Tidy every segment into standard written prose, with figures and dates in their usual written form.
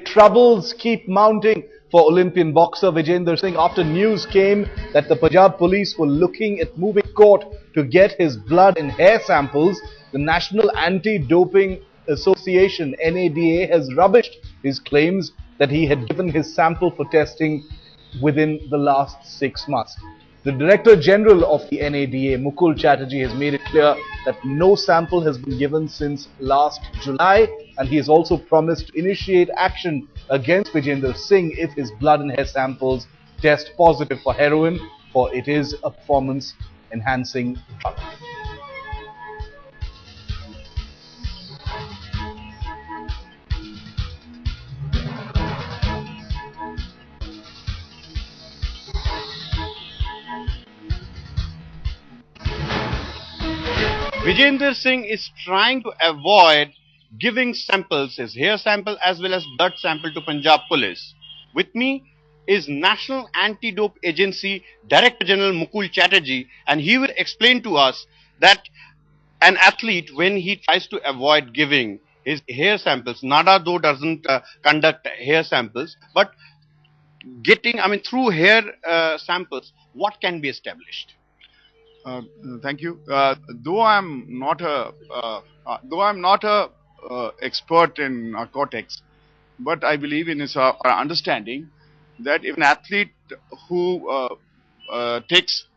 Troubles keep mounting for Olympian boxer Vijender Singh after news came that the Punjab police were looking at moving court to get his blood and hair samples. The National Anti-Doping Association (NADA) has rubbished his claims that he had given his sample for testing within the last 6 months. The Director General of the NADA, Mukul Chatterjee, has made it clear that no sample has been given since last July, and he has also promised to initiate action against Vijender Singh if his blood and hair samples test positive for heroin, for it is a performance-enhancing drug. Vijender Singh is trying to avoid giving samples, his hair sample as well as blood sample, to Punjab Police. With me is National Anti-Dope Agency Director General Mukul Chatterjee, and he will explain to us that an athlete, when he tries to avoid giving his hair samples, NADA though doesn't conduct hair samples, but getting, through hair samples, what can be established? Thank you. Though I'm not a expert in narcotics, but I believe in his understanding that if an athlete who takes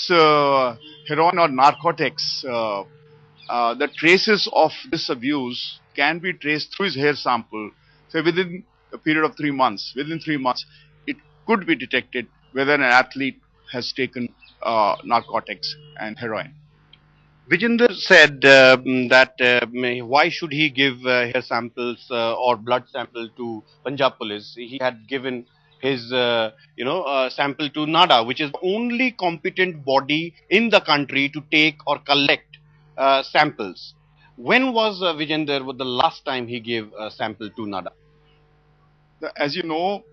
heroin or narcotics, the traces of this abuse can be traced through his hair sample. So within a period of 3 months, within 3 months, it could be detected whether an athlete has taken narcotics and heroin. Vijender said that why should he give hair samples or blood sample to Punjab Police? He had given his sample to NADA, which is the only competent body in the country to take or collect samples. When was Vijender the last time he gave a sample to NADA? As you know,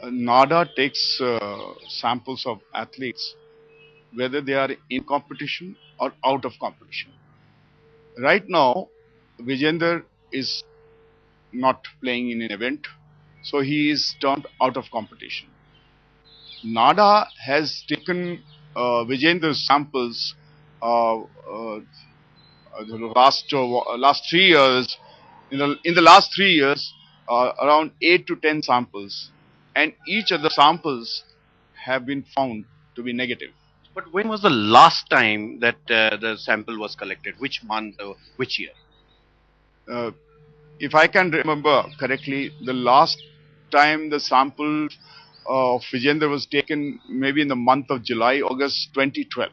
NADA takes samples of athletes whether they are in competition or out of competition. Right now, Vijender is not playing in an event, so he is turned out of competition. NADA has taken Vijender's samples the last 3 years. In the last 3 years, around 8 to 10 samples, and each of the samples have been found to be negative. But when was the last time that the sample was collected? Which month or which year? If I can remember correctly, the last time the sample of Vijender was taken maybe in the month of July, August 2012.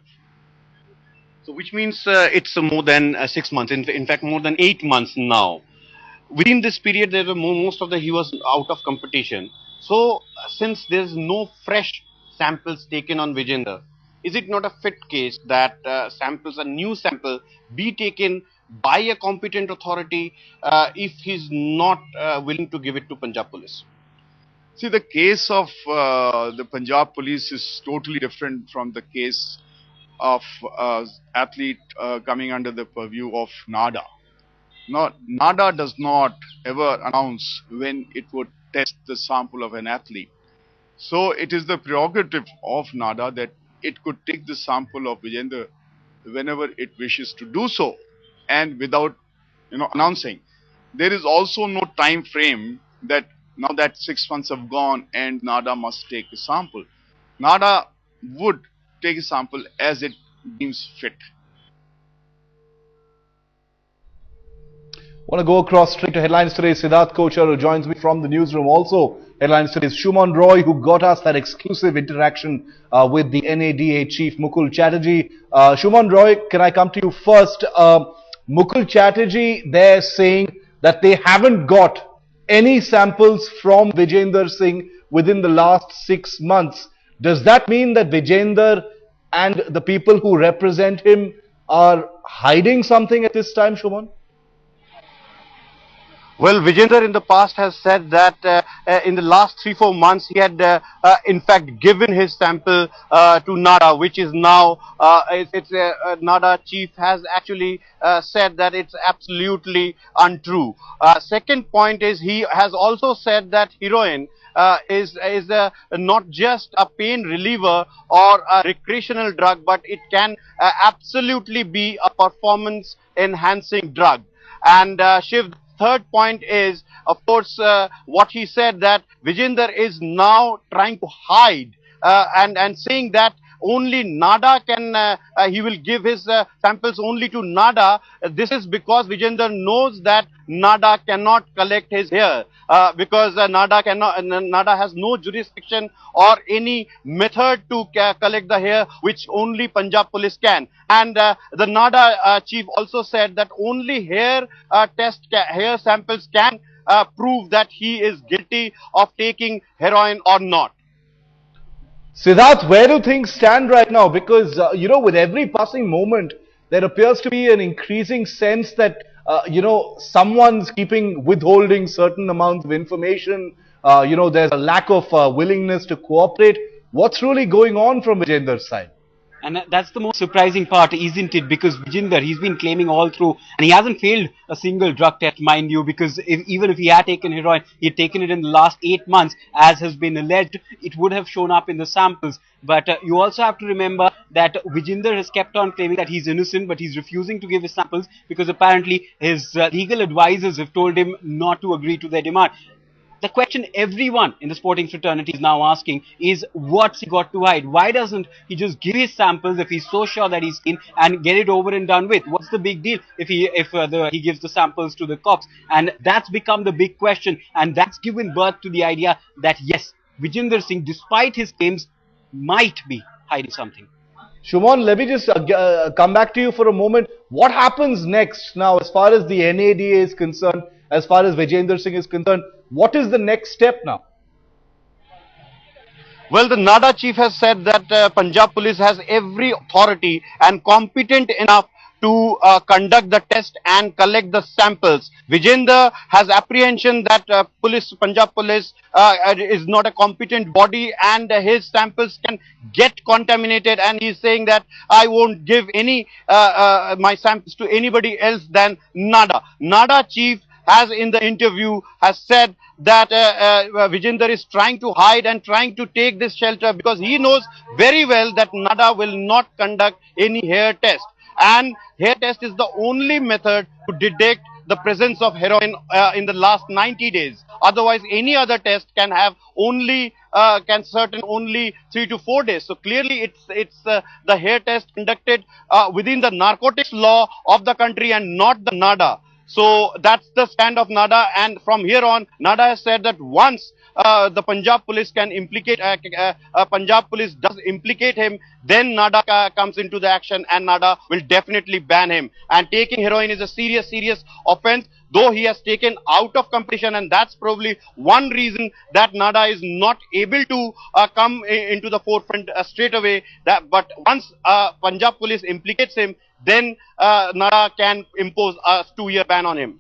So which means it's more than 6 months, in fact more than 8 months now. Within this period, there were he was out of competition. So since there's no fresh samples taken on Vijender, is it not a fit case that a new sample, be taken by a competent authority if he's not willing to give it to Punjab Police? See, the case of the Punjab Police is totally different from the case of athlete coming under the purview of NADA. NADA does not ever announce when it would test the sample of an athlete. So it is the prerogative of NADA that it could take the sample of Vijender whenever it wishes to do so, and without announcing. There is also no time frame that now that 6 months have gone and NADA must take a sample. NADA would take a sample as it deems fit. Want to go across straight to headlines today. Siddharth Kochar, who joins me from the newsroom. Also, headlines today is Shuman Roy, who got us that exclusive interaction with the NADA chief Mukul Chatterjee. Shuman Roy, can I come to you first? Mukul Chatterjee, they're saying that they haven't got any samples from Vijender Singh within the last 6 months. Does that mean that Vijender and the people who represent him are hiding something at this time, Shuman? Well, Vijender in the past has said that in the last 3-4 months he had in fact given his sample to NADA, which is now NADA chief has actually said that it's absolutely untrue. Second point is he has also said that heroin is not just a pain reliever or a recreational drug, but it can absolutely be a performance enhancing drug. And Shiv, third point is, of course, what he said that Vijender is now trying to hide and saying that only NADA can, he will give his samples only to NADA. This is because Vijender knows that NADA cannot collect his hair because NADA has no jurisdiction or any method to collect the hair, which only Punjab police can. And the NADA chief also said that only hair hair samples can prove that he is guilty of taking heroin or not. Siddharth, where do things stand right now? Because, with every passing moment, there appears to be an increasing sense that, someone's withholding certain amounts of information. There's a lack of willingness to cooperate. What's really going on from Vijender's side? And that's the most surprising part, isn't it? Because Vijender, he's been claiming all through, and he hasn't failed a single drug test, mind you, because even if he had taken heroin, he had taken it in the last 8 months, as has been alleged, it would have shown up in the samples. But you also have to remember that Vijender has kept on claiming that he's innocent, but he's refusing to give his samples because apparently his legal advisors have told him not to agree to their demand. The question everyone in the sporting fraternity is now asking is, what's he got to hide? Why doesn't he just give his samples if he's so sure that he's clean and get it over and done with? What's the big deal if he gives the samples to the cops? And that's become the big question, and that's given birth to the idea that yes, Vijender Singh, despite his claims, might be hiding something. Shumon, let me just come back to you for a moment. What happens next now as far as the NADA is concerned, as far as Vijender Singh is concerned? What is the next step now? Well, the NADA chief has said that Punjab police has every authority and competent enough to conduct the test and collect the samples. Vijender has apprehension that Punjab police is not a competent body and his samples can get contaminated, and he's saying that I won't give any my samples to anybody else than NADA. NADA chief has in the interview has said that Vijender is trying to hide and trying to take this shelter because he knows very well that NADA will not conduct any hair test. And hair test is the only method to detect the presence of heroin in the last 90 days. Otherwise, any other test can have only certain only 3 to 4 days. So clearly, it's the hair test conducted within the narcotics law of the country and not the NADA. So that's the stand of NADA, and from here on, NADA has said that once the Punjab police can implicate, Punjab police does implicate him, then NADA comes into the action, and NADA will definitely ban him. And taking heroin is a serious offense, though he has taken out of competition, and that's probably one reason that NADA is not able to come into the forefront straight away. But once Punjab police implicates him, then NADA can impose a 2-year ban on him.